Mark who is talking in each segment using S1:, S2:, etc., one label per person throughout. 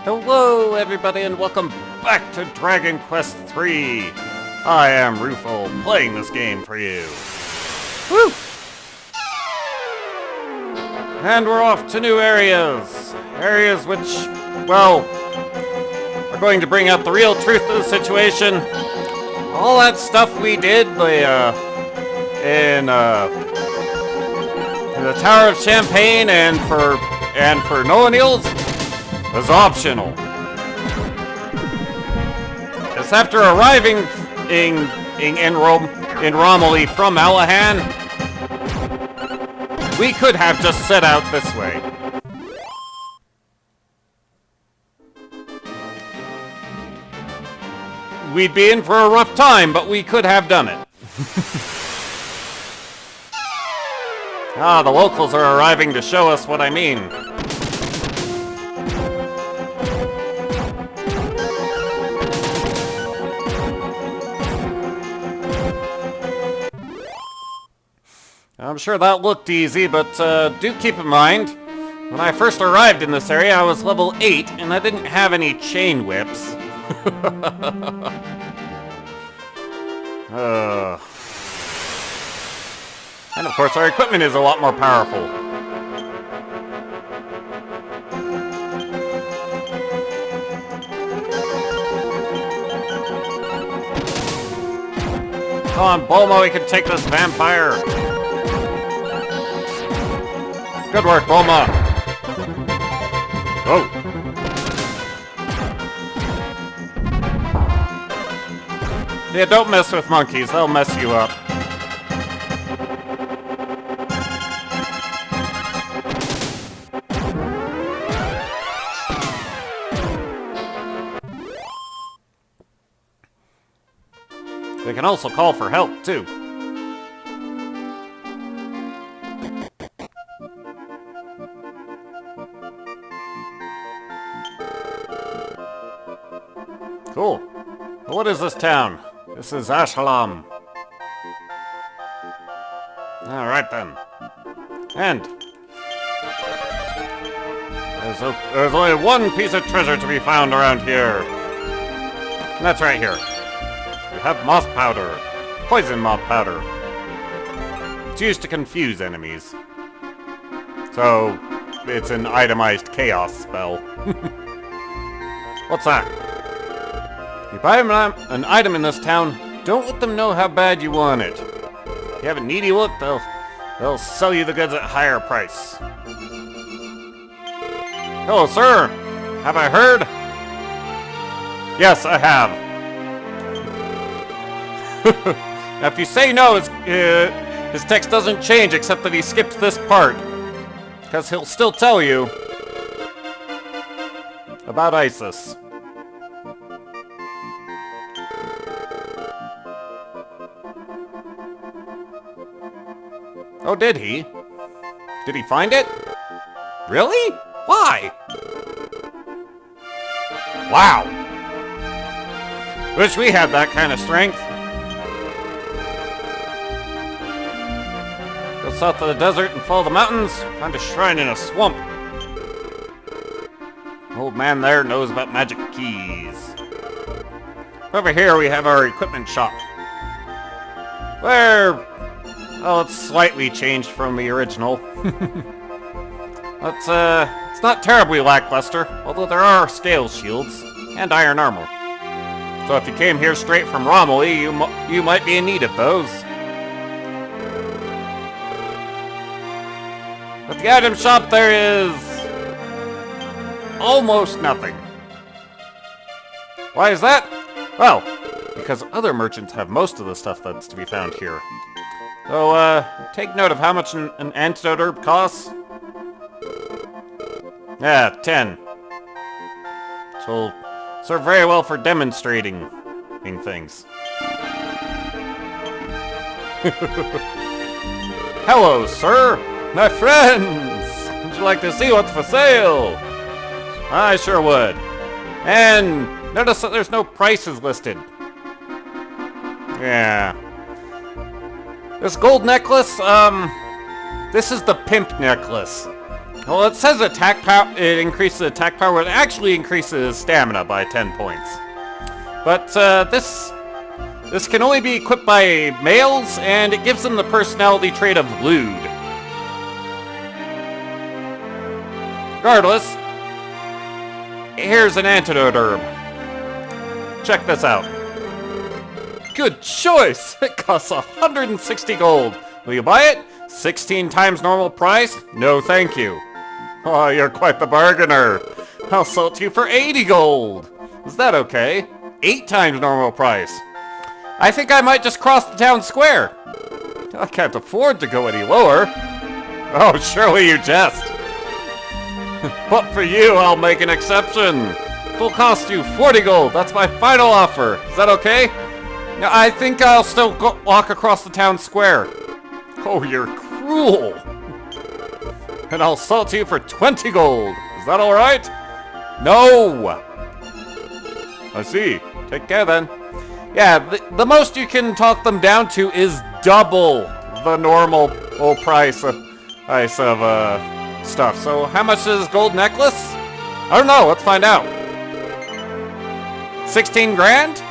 S1: Hello, everybody, and welcome back to Dragon Quest III. I am Rufo, playing this game for you. Woo! And we're off to new areas. Areas which, well, are going to bring out the real truth of the situation. All that stuff we did in the Tower of Champagne and for Noah Niels was optional. It's after arriving in Romaly from Alahan, we could have just set out this way. We'd be in for a rough time, but we could have done it. The locals are arriving to show us what I mean. I'm sure that looked easy, but do keep in mind, when I first arrived in this area, I was level 8, and I didn't have any chain whips. And of course, our equipment is a lot more powerful. Come on, Bulma, we can take this vampire. Good work, Bulma. Oh. Yeah, don't mess with monkeys. They'll mess you up. They can also call for help, too. Cool. What is this town? This is Ashalam. Alright then. And there's only one piece of treasure to be found around here. And that's right here. We have moss powder. Poison moss powder. It's used to confuse enemies. So, it's an itemized chaos spell. What's that? If you buy an item in this town, don't let them know how bad you want it. If you have a needy look, they'll sell you the goods at a higher price. Hello, sir. Have I heard? Yes, I have. Now, if you say no, his text doesn't change except that he skipped this part. Because he'll still tell you about ISIS. Oh, did he? Did he find it? Really? Why? Wow. Wish we had that kind of strength. Go south of the desert and follow the mountains. Find a shrine in a swamp. Old man there knows about magic keys. Over here we have our equipment shop. Well, it's slightly changed from the original. It's not terribly lackluster, although there are scale shields and iron armor. So if you came here straight from Romaly, you might be in need of those. At the item shop there is almost nothing. Why is that? Well, because other merchants have most of the stuff that's to be found here. So, take note of how much an antidote herb costs. Yeah, 10. Which will serve very well for demonstrating things. Hello, sir! My friends! Would you like to see what's for sale? I sure would. And notice that there's no prices listed. Yeah. This gold necklace, this is the pimp necklace. Well, it says attack power. It increases attack power. It actually increases stamina by 10 points. But this can only be equipped by males, and it gives them the personality trait of lewd. Regardless, here's an antidote herb. Check this out. Good choice! It costs 160 gold. Will you buy it? 16 times normal price? No thank you. Oh, you're quite the bargainer. I'll sell it to you for 80 gold. Is that okay? 8 times normal price. I think I might just cross the town square. I can't afford to go any lower. Oh, surely you jest. But for you, I'll make an exception. It'll cost you 40 gold. That's my final offer. Is that okay? I think I'll still walk across the town square. Oh, you're cruel. And I'll sell it to you for 20 gold. Is that alright? No! I see. Take care then. Yeah, the most you can talk them down to is double the normal price of stuff. So how much is this gold necklace? I don't know. Let's find out. 16 grand?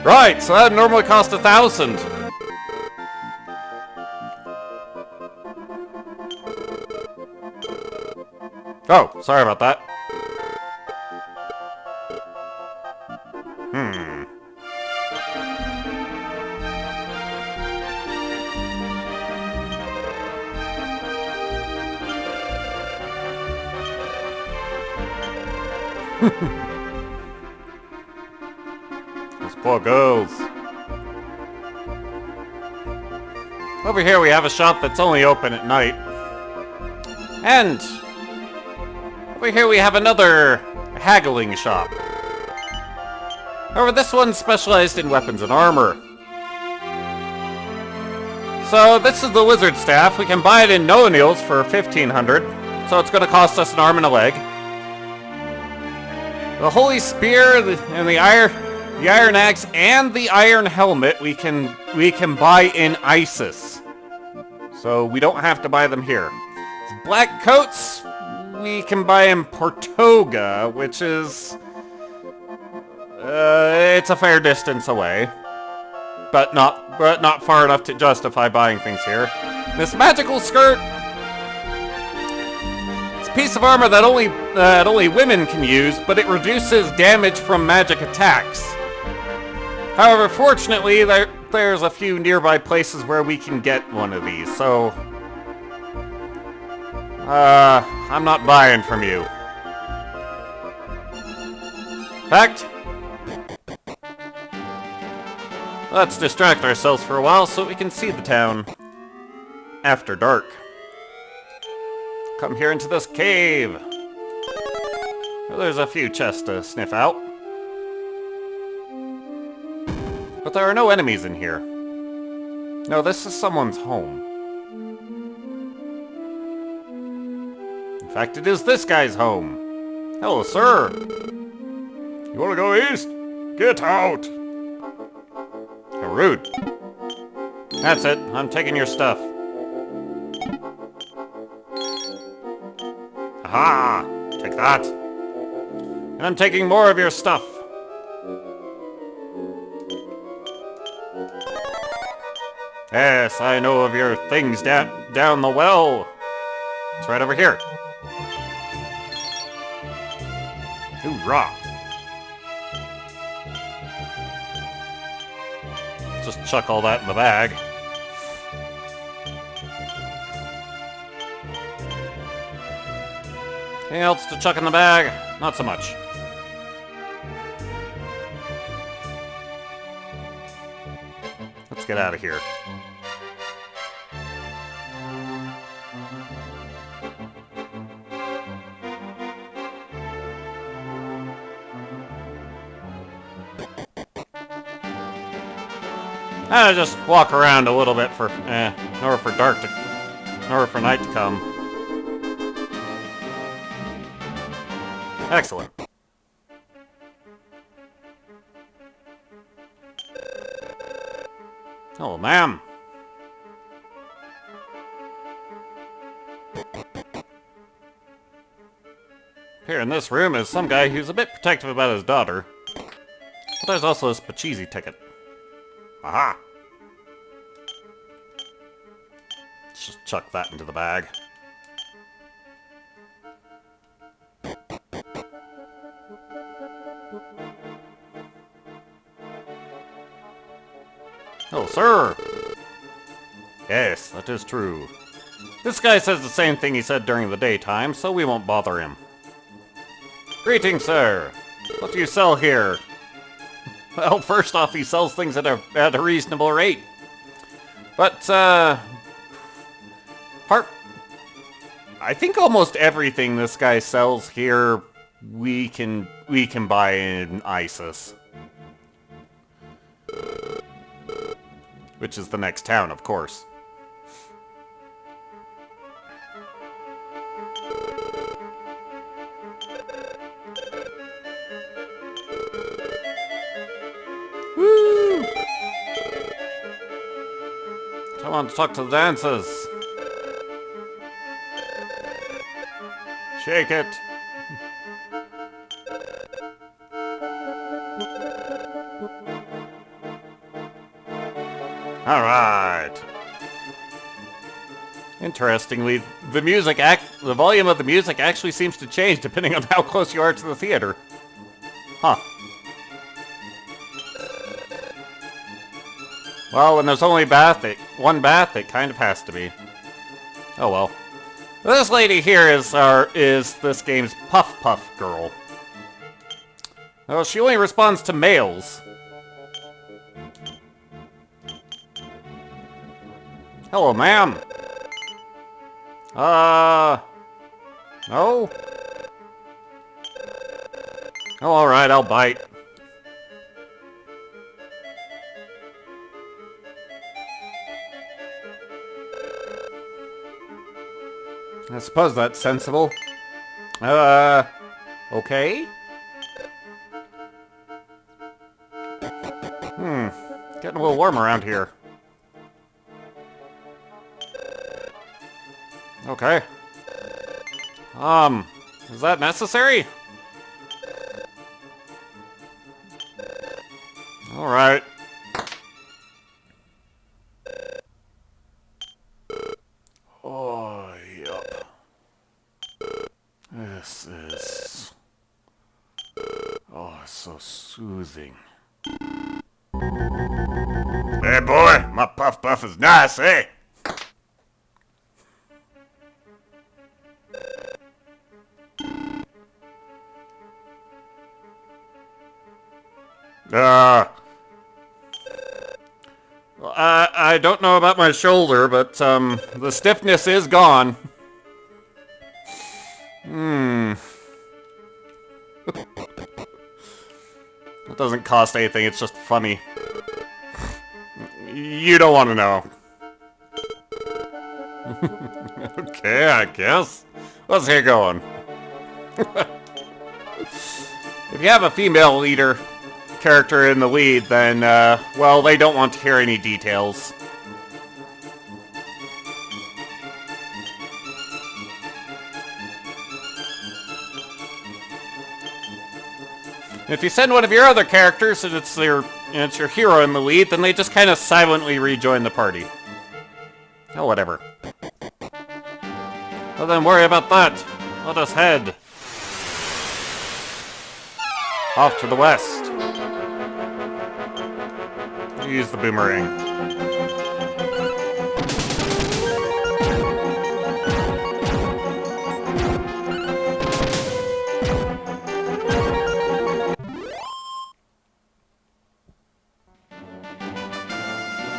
S1: Right, so that would normally cost 1,000. Oh, sorry about that. Those poor girls. Over here we have a shop that's only open at night. And over here we have another haggling shop. However, this one's specialized in weapons and armor. So this is the wizard staff. We can buy it in Noanils for 1,500. So it's going to cost us an arm and a leg. The holy spear and the iron axe and the iron helmet we can buy in Isis. So we don't have to buy them here. Black coats we can buy in Portoga, which is it's a fair distance away, but not far enough to justify buying things here. This magical skirt. Piece of armor that only women can use, but it reduces damage from magic attacks. However, fortunately, there's a few nearby places where we can get one of these, so I'm not buying from you. In fact, let's distract ourselves for a while so we can see the town after dark. Come here into this cave. Well, there's a few chests to sniff out. But there are no enemies in here. No, this is someone's home. In fact, it is this guy's home. Hello, sir. You want to go east? Get out. How rude. That's it. I'm taking your stuff. Aha! Take that. And I'm taking more of your stuff. Yes, I know of your things down the well. It's right over here. Hoorah! Just chuck all that in the bag. Anything else to chuck in the bag? Not so much. Let's get out of here. I just walk around a little bit in order for night to come. Excellent. Hello, ma'am. Here in this room is some guy who's a bit protective about his daughter. But there's also a Spachisi ticket. Aha! Just chuck that into the bag. Oh, sir! Yes, that is true. This guy says the same thing he said during the daytime, so we won't bother him. Greetings, sir. What do you sell here? Well, first off, he sells things at a reasonable rate. But, I think almost everything this guy sells here, we can buy in ISIS. Which is the next town, of course. Woo! I want to talk to the dancers. Shake it. All right. Interestingly, the volume of the music actually seems to change depending on how close you are to the theater. Huh. Well, when there's only one bath, it kind of has to be. Oh well. This lady here is this game's Puff Puff girl. Well, she only responds to males. Hello, ma'am. No? Oh, alright, I'll bite. I suppose that's sensible. Okay? Getting a little warm around here. Okay. Is that necessary? Alright. Oh, yup. This is... Oh, it's so soothing. Hey boy, my Puff Puff is nice, eh? I don't know about my shoulder, but, the stiffness is gone. It doesn't cost anything, it's just funny. You don't want to know. Okay, I guess. Let's get going. If you have a female leader character in the lead, then, well, they don't want to hear any details. If you send one of your other characters and it's your hero in the lead, then they just kind of silently rejoin the party. Oh, whatever. Well, then worry about that. Let us head off to the west. Use the boomerang.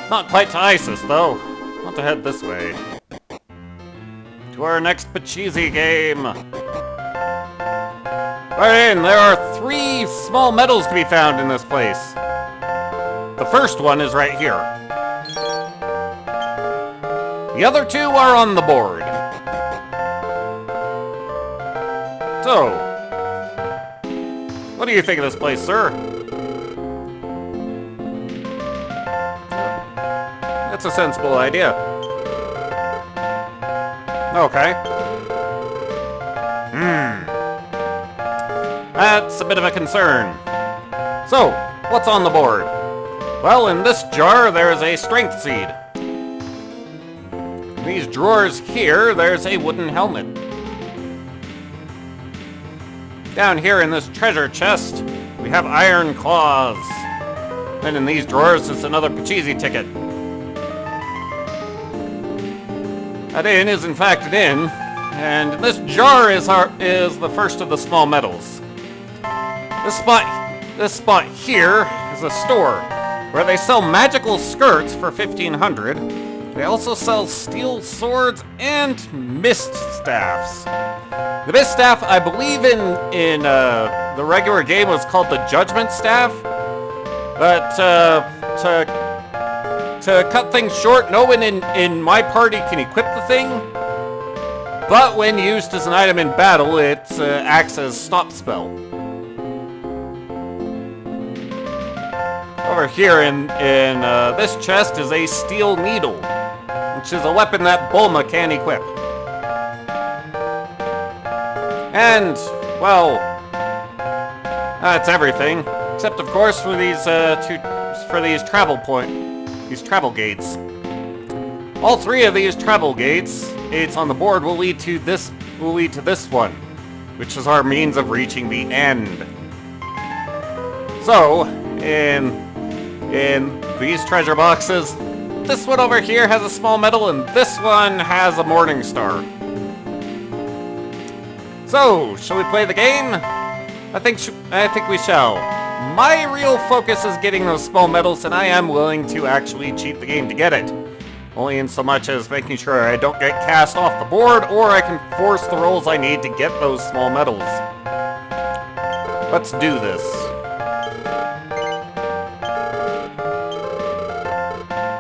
S1: Not quite to ISIS, though. Want to head this way. To our next Pachisi game. Right in, there are 3 small medals to be found in this place. The first one is right here. The other 2 are on the board. So, what do you think of this place, sir? That's a sensible idea. That's a bit of a concern. So, what's on the board? Well, in this jar, there is a strength seed. In these drawers here, there's a wooden helmet. Down here in this treasure chest, we have iron claws. And in these drawers is another Pachisi ticket. That inn is in fact an inn, and this jar is the first of the small medals. This spot here is a store where they sell magical skirts for 1,500. They also sell steel swords and mist staffs. The mist staff, I believe in the regular game, was called the Judgment Staff. But to cut things short, no one in my party can equip the thing. But when used as an item in battle, it acts as stop spell. Over here in this chest is a steel needle, which is a weapon that Bulma can equip. And, well, that's everything, except of course for these travel gates. All three of these travel gates on the board will lead to this one, which is our means of reaching the end. So, in these treasure boxes, this one over here has a small medal, and this one has a morning star. So, shall we play the game? I think we shall. My real focus is getting those small medals, and I am willing to actually cheat the game to get it. Only in so much as making sure I don't get cast off the board, or I can force the rolls I need to get those small medals. Let's do this.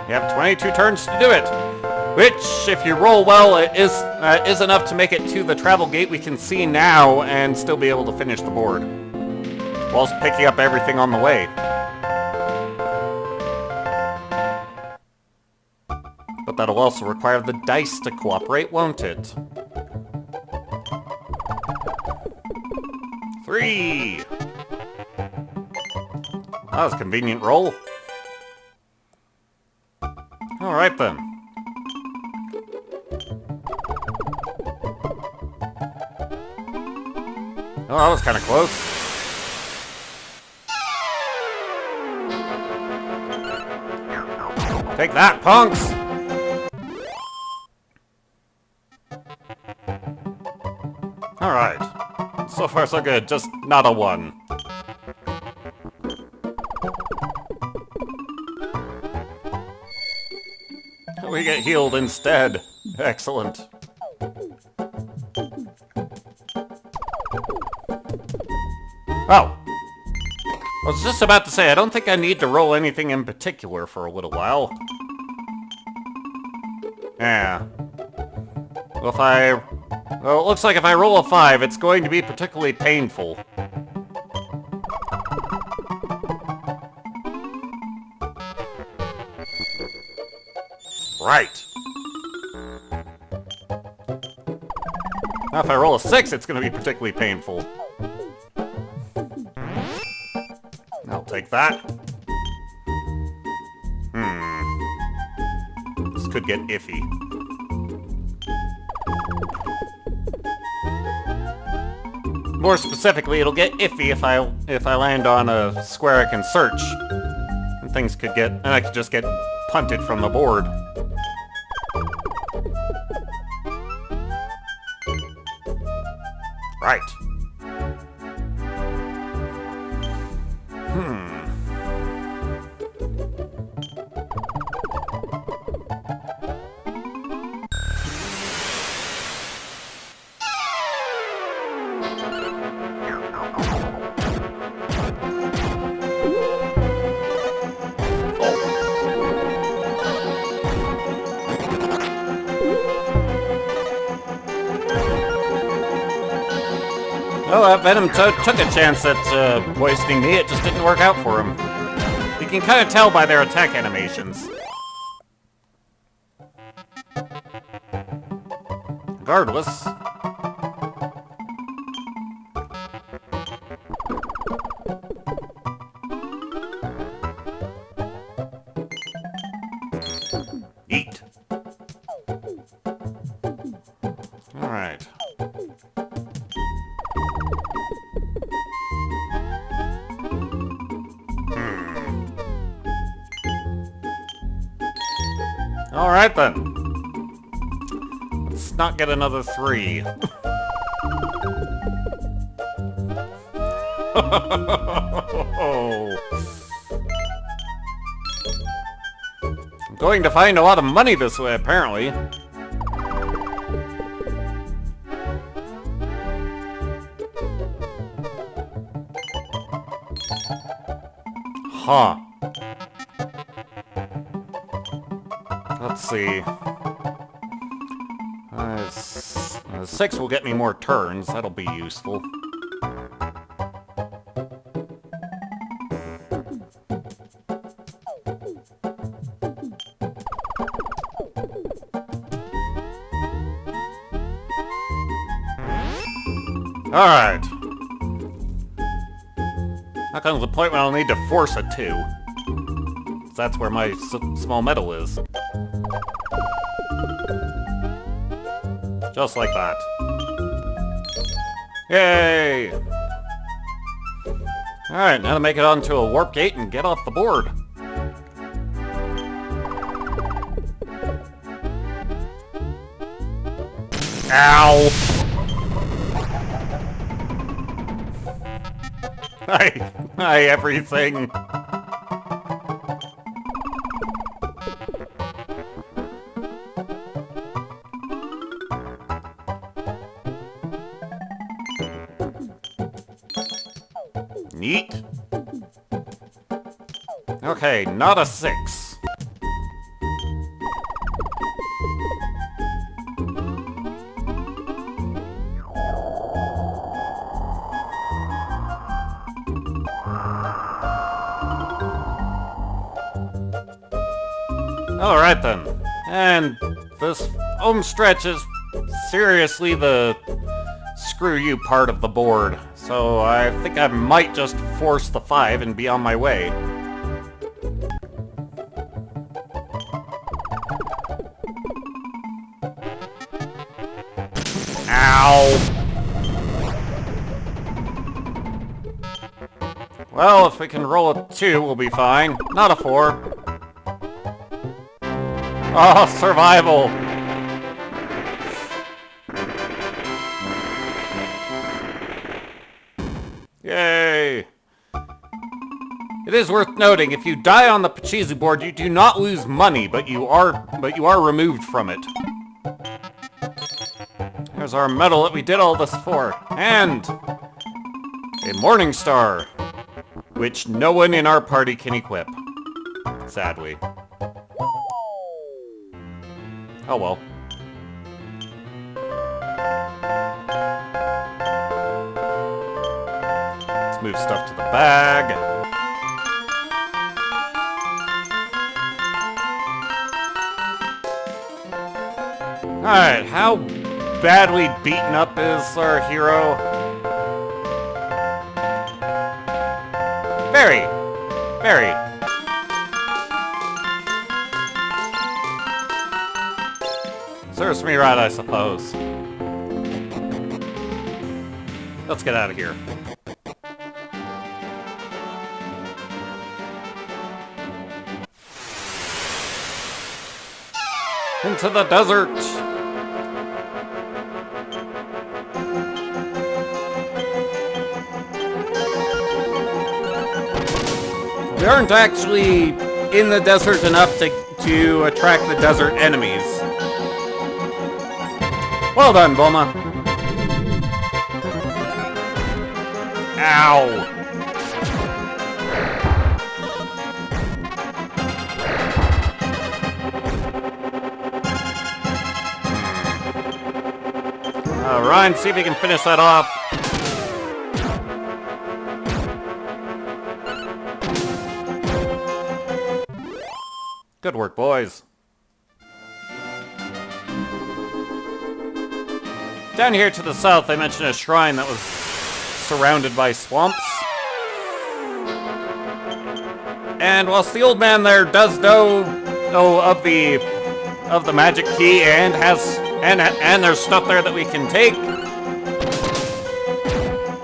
S1: You have 22 turns to do it, which, if you roll well, is enough to make it to the travel gate we can see now and still be able to finish the board, whilst picking up everything on the way. But that'll also require the dice to cooperate, won't it? 3! That was a convenient roll. Alright then. Oh, that was kind of close. Take that, punks! Alright. So far so good, just not a 1. We get healed instead. Excellent. Oh. I was just about to say, I don't think I need to roll anything in particular for a little while. Yeah. Well, it looks like if I roll a 5, it's going to be particularly painful. Right. Now if I roll a 6, it's going to be particularly painful. I'll take that. This could get iffy. More specifically, it'll get iffy if I land on a square I can search. And things could get... and I could just get punted from the board. Right. Well, that Venom took a chance at wasting me. It just didn't work out for him. You can kind of tell by their attack animations. Regardless. Alright then. Let's not get another 3. I'm going to find a lot of money this way, apparently. Huh. Let's see. 6 will get me more turns. That'll be useful. Alright. That comes the point when I'll need to force a 2. That's where my small medal is. Just like that. Yay! Alright, now to make it onto a warp gate and get off the board. Ow! Hi, everything. Neat. Okay, not a 6. Alright then. And this home stretch is seriously the screw you part of the board. So I think I might just force the 5 and be on my way. Ow! Well, if we can roll a 2, we'll be fine. Not a 4. Oh, survival! Yay! It is worth noting, if you die on the Pachisi board, you do not lose money, but you are removed from it. There's our medal that we did all this for, and a Morning Star, which no one in our party can equip, sadly. Oh well. Let's move stuff to the bag. Alright, how badly beaten up is our hero? Very. Very. Serves me right, I suppose. Let's get out of here. Into the desert! We aren't actually in the desert enough to attract the desert enemies. Well done, Bulma. Ow! Ryan, see if you can finish that off. Good work, boys. Down here to the south, I mentioned a shrine that was surrounded by swamps. And whilst the old man there does know of the magic key and there's stuff there that we can take,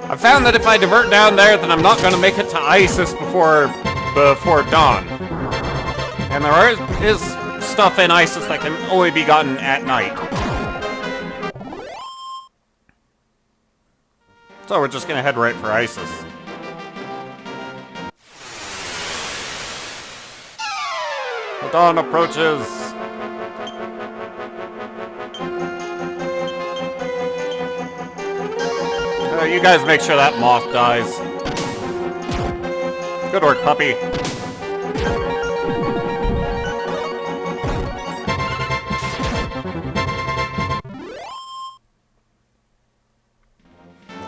S1: I found that if I divert down there, then I'm not going to make it to Isis before dawn. And there is stuff in Isis that can only be gotten at night. So we're just gonna head right for Isis. The dawn approaches. You guys make sure that moth dies. Good work, puppy.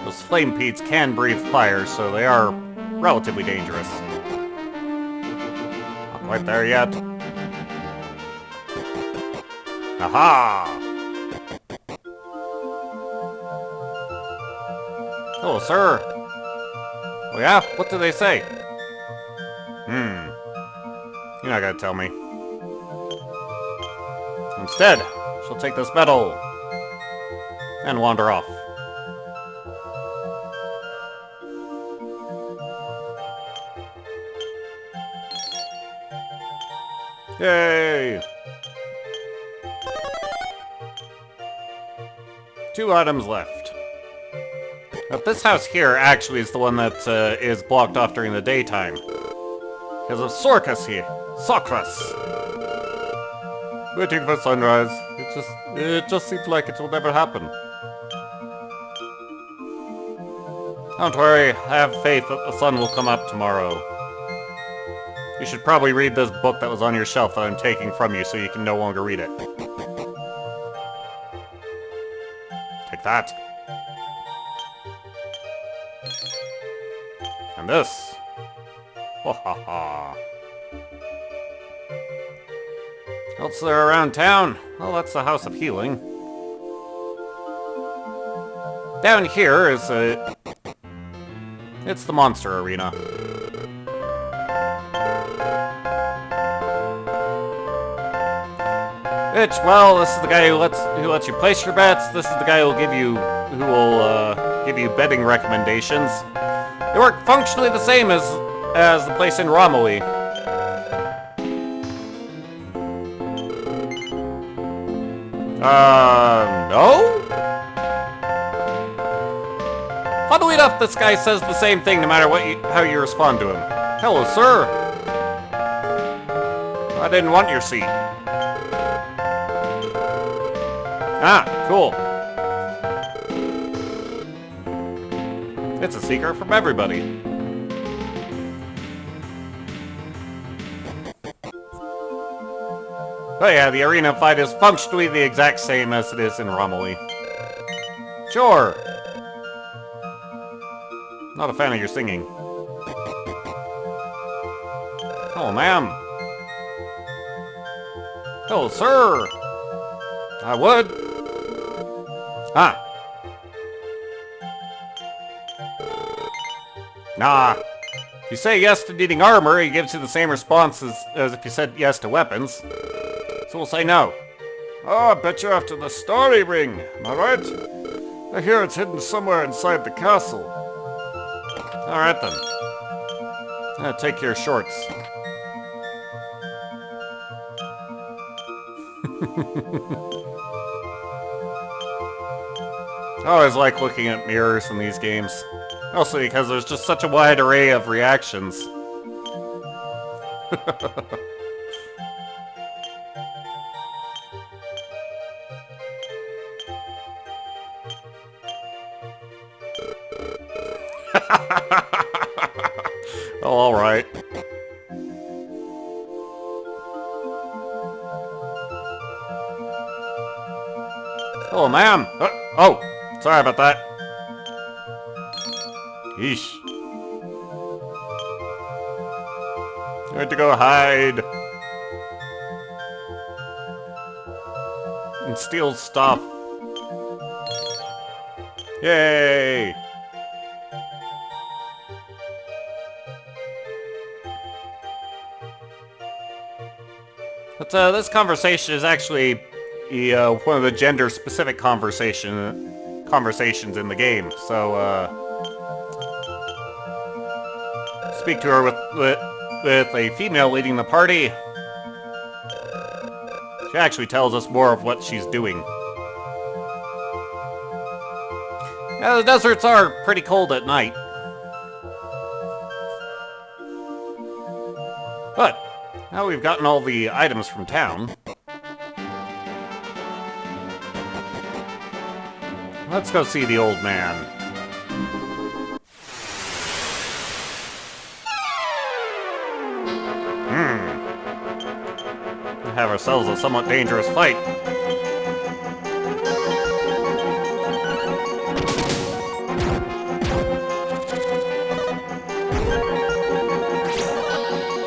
S1: Those flame peats can breathe fire, so they are relatively dangerous. Not quite there yet. Aha! Hello, sir. Oh yeah? What do they say? You're not gonna tell me. Instead, she'll take this medal and wander off. Yay! 2 items left. But this house here actually is the one that is blocked off during the daytime. Because of Sorcus here. Socras. Waiting for sunrise. It just seems like it will never happen. Don't worry, I have faith that the sun will come up tomorrow. You should probably read this book that was on your shelf that I'm taking from you so you can no longer read it. Take that. And this. Ha ha ha. Else they're around town? Well, that's the House of Healing. Down here is it's the monster arena. Which, well, this is the guy who lets you place your bets. This is the guy who will give you betting recommendations. They work functionally the same as the place in Romaly. No? Funnily enough, this guy says the same thing no matter how you respond to him. Hello, sir. I didn't want your seat. Ah, cool. It's a secret from everybody. Oh yeah, the arena fight is functionally the exact same as it is in Romaly. Sure. Not a fan of your singing. Hello, ma'am. Hello, sir. I would. Ah. Nah. If you say yes to needing armor, he gives you the same response as if you said yes to weapons. So we'll say no. Oh, I bet you're after the story ring. Am I right? I hear it's hidden somewhere inside the castle. Alright then. Take your shorts. I always like looking at mirrors in these games. Mostly because there's just such a wide array of reactions. Oh, alright. Hello, ma'am. Oh, sorry about that. Yeesh. I had to go hide. And steal stuff. Yay! But this conversation is actually one of the gender-specific conversations in the game. So speak to her with a female leading the party. She actually tells us more of what she's doing. Yeah, the deserts are pretty cold at night. But, now we've gotten all the items from town, let's go see the old man. Have ourselves a somewhat dangerous fight.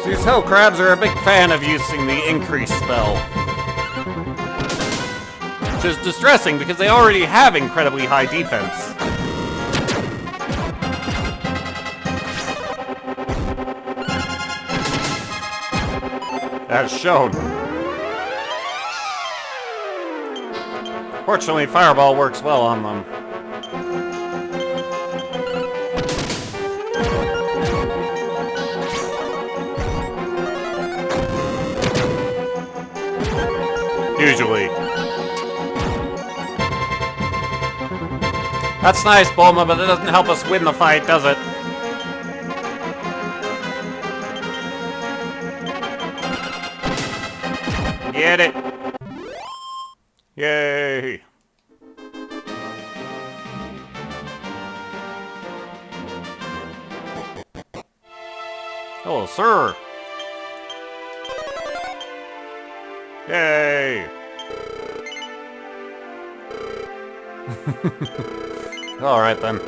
S1: These hell crabs are a big fan of using the increase spell. Which is distressing because they already have incredibly high defense. As shown. Fortunately, Fireball works well on them. Usually. That's nice, Bulma, but it doesn't help us win the fight, does it? Get it! Yay! Hello, sir! Yay! Alright then.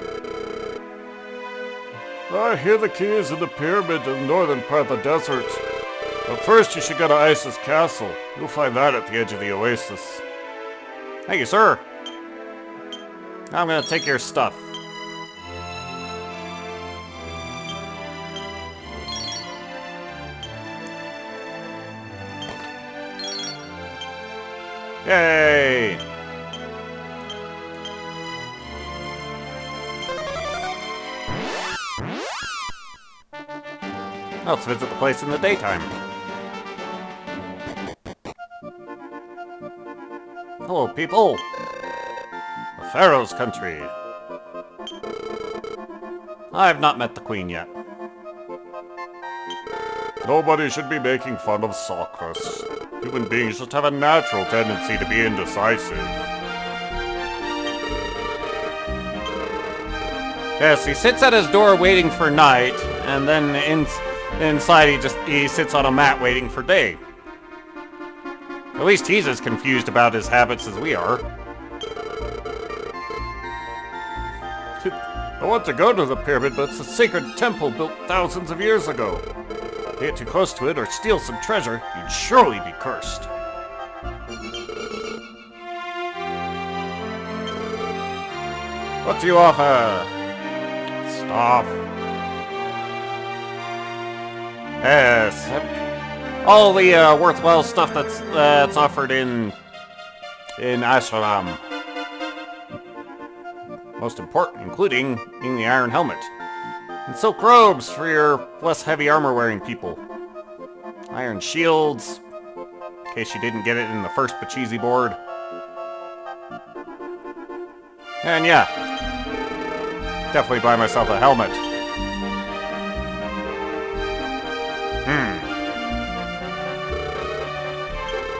S2: I hear the key is in the pyramid in the northern part of the desert. But first you should go to Ice's castle. You'll find that at the edge of the oasis.
S1: Thank you, sir. Now I'm gonna take your stuff. Yay! Let's visit the place in the daytime. Hello, people. The Pharaoh's country. I've not met the Queen yet.
S2: Nobody should be making fun of Socrates. Human beings just have a natural tendency to be indecisive.
S1: Yes, he sits at his door waiting for night, and then inside he sits on a mat waiting for day. At least he's as confused about his habits as we are.
S2: I want to go to the pyramid, but it's a sacred temple built thousands of years ago. Get too close to it or steal some treasure, you'd surely be cursed.
S1: What do you offer? Stuff. Yes. All the worthwhile stuff that's offered in Ashram. Most important, including in the iron helmet. And silk robes for your less heavy armor-wearing people. Iron shields, in case you didn't get it in the first Pachisi board. And yeah, definitely buy myself a helmet.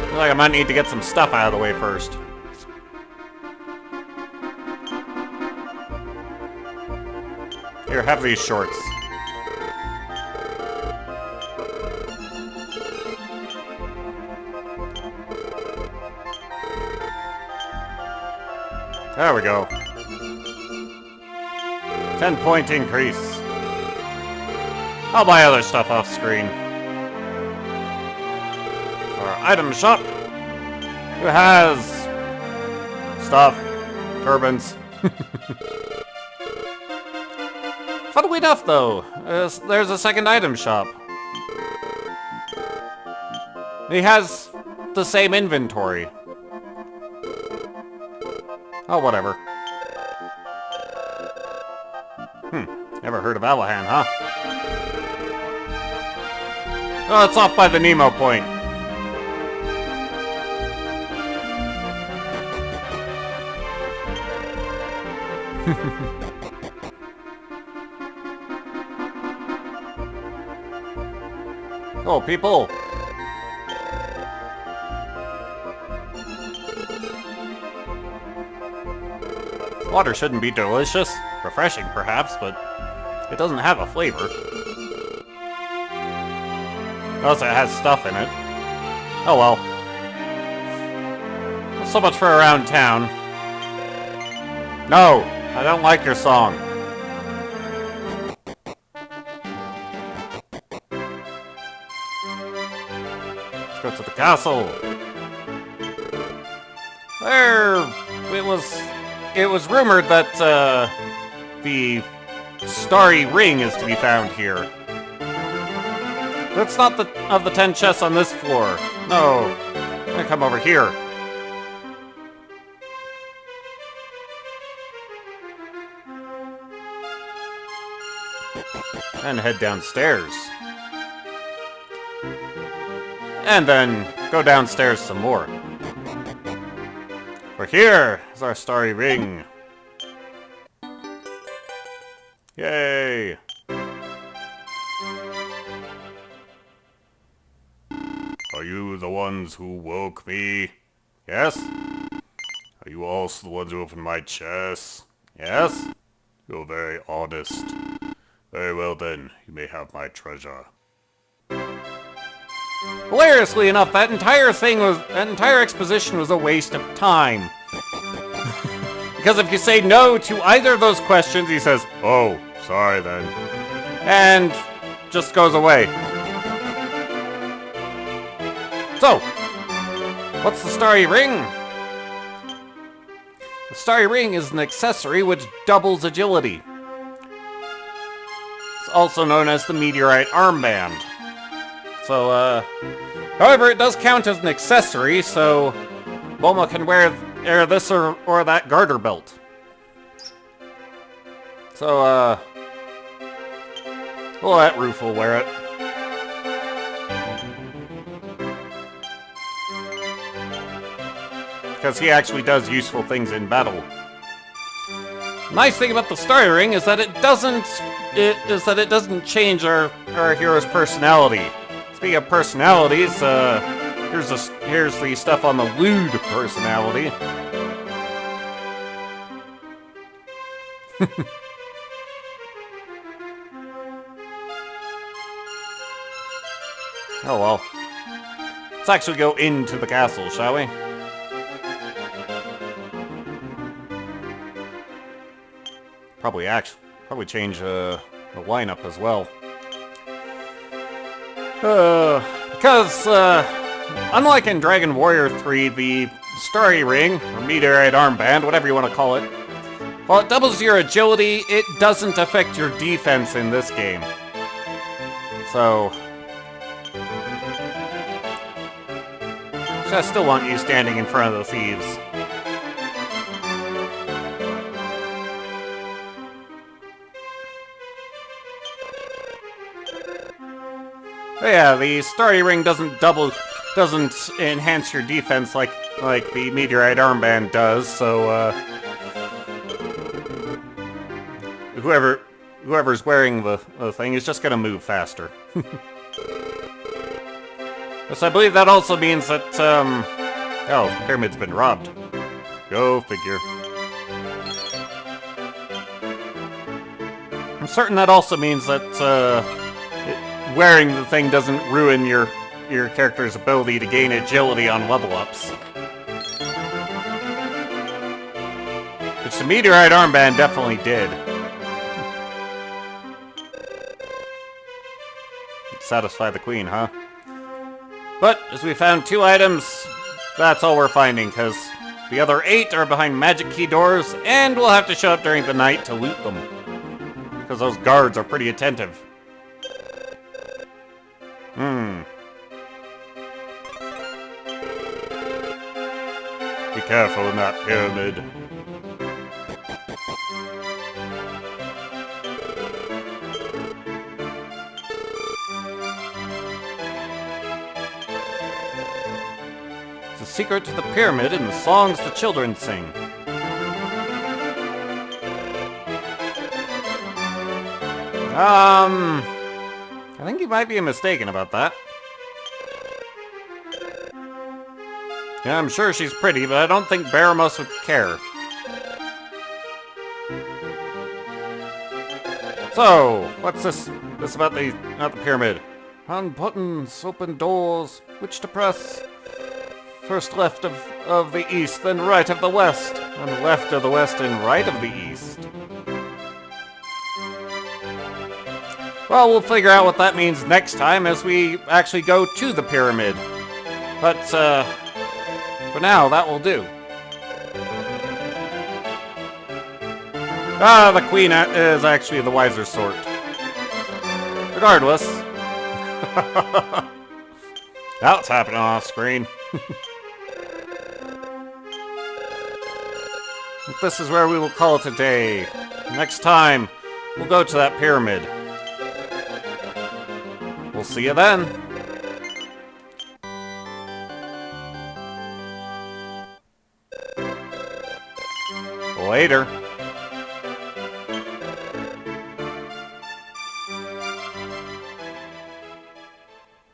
S1: Feel like I might need to get some stuff out of the way first. Here, have these shorts. There we go. 10-point increase. I'll buy other stuff off screen. Our item shop. Who has stuff? Turbans. Funnily enough, though, there's a second item shop. He has the same inventory. Oh, whatever. Never heard of Alahan, huh? Oh, it's off by the Nemo point. Oh, people! Water shouldn't be delicious. Refreshing, perhaps, but it doesn't have a flavor. Also, it has stuff in it. Oh well. So much for around town. No! I don't like your song. Let's go to the castle. It was rumored that, the starry ring is to be found here. That's not of the 10 chests on this floor. No. I'm gonna come over here. And head downstairs. And then go downstairs some more. For here is our starry ring. Yay!
S2: Are you the ones who woke me?
S1: Yes?
S2: Are you also the ones who opened my chest?
S1: Yes?
S2: You're very honest. Very well then, you may have my treasure.
S1: Hilariously enough, that entire exposition was a waste of time. Because if you say no to either of those questions, he says,
S2: Oh, sorry then.
S1: and just goes away. So, what's the starry ring? The starry ring is an accessory which doubles agility. It's also known as the meteorite armband. So, however, it does count as an accessory, so Bulma can wear this or that garter belt. So, we'll let Rufel wear it. Because he actually does useful things in battle. Nice thing about the Starry Ring is that it doesn't change our hero's personality. Speaking of personalities, here's the stuff on the lewd personality. Oh well. Let's actually go into the castle, shall we? Probably change the lineup as well. Because, unlike in Dragon Warrior 3, the Starry Ring, or Meteorite Armband, whatever you want to call it, while it doubles your agility, it doesn't affect your defense in this game. So, I still want you standing in front of the thieves. But yeah, the Starry Ring doesn't enhance your defense like the Meteorite Armband does, so whoever's wearing the thing is just gonna move faster. So I believe that also means that, oh, the pyramid's been robbed. Go figure. I'm certain that also means that, wearing the thing doesn't ruin your character's ability to gain agility on level-ups. Which the Meteorite Armband definitely did. Satisfy the queen, huh? But, as we found 2 items, that's all we're finding, because the other 8 are behind magic key doors, and we'll have to show up during the night to loot them. Because those guards are pretty attentive.
S2: Be careful in that pyramid.
S1: It's a secret to the pyramid in the songs the children sing. I think you might be mistaken about that. Yeah, I'm sure she's pretty, but I don't think Baramos would care. So, what's this about the pyramid? On buttons, open doors, which to press? First left of the east, then right of the west. And left of the west and right of the east. Well, we'll figure out what that means next time as we actually go to the pyramid. But, for now, that will do. Ah, the queen is actually the wiser sort. Regardless. That's happening off screen. This is where we will call it a day. Next time, we'll go to that pyramid. We'll see you then. Later.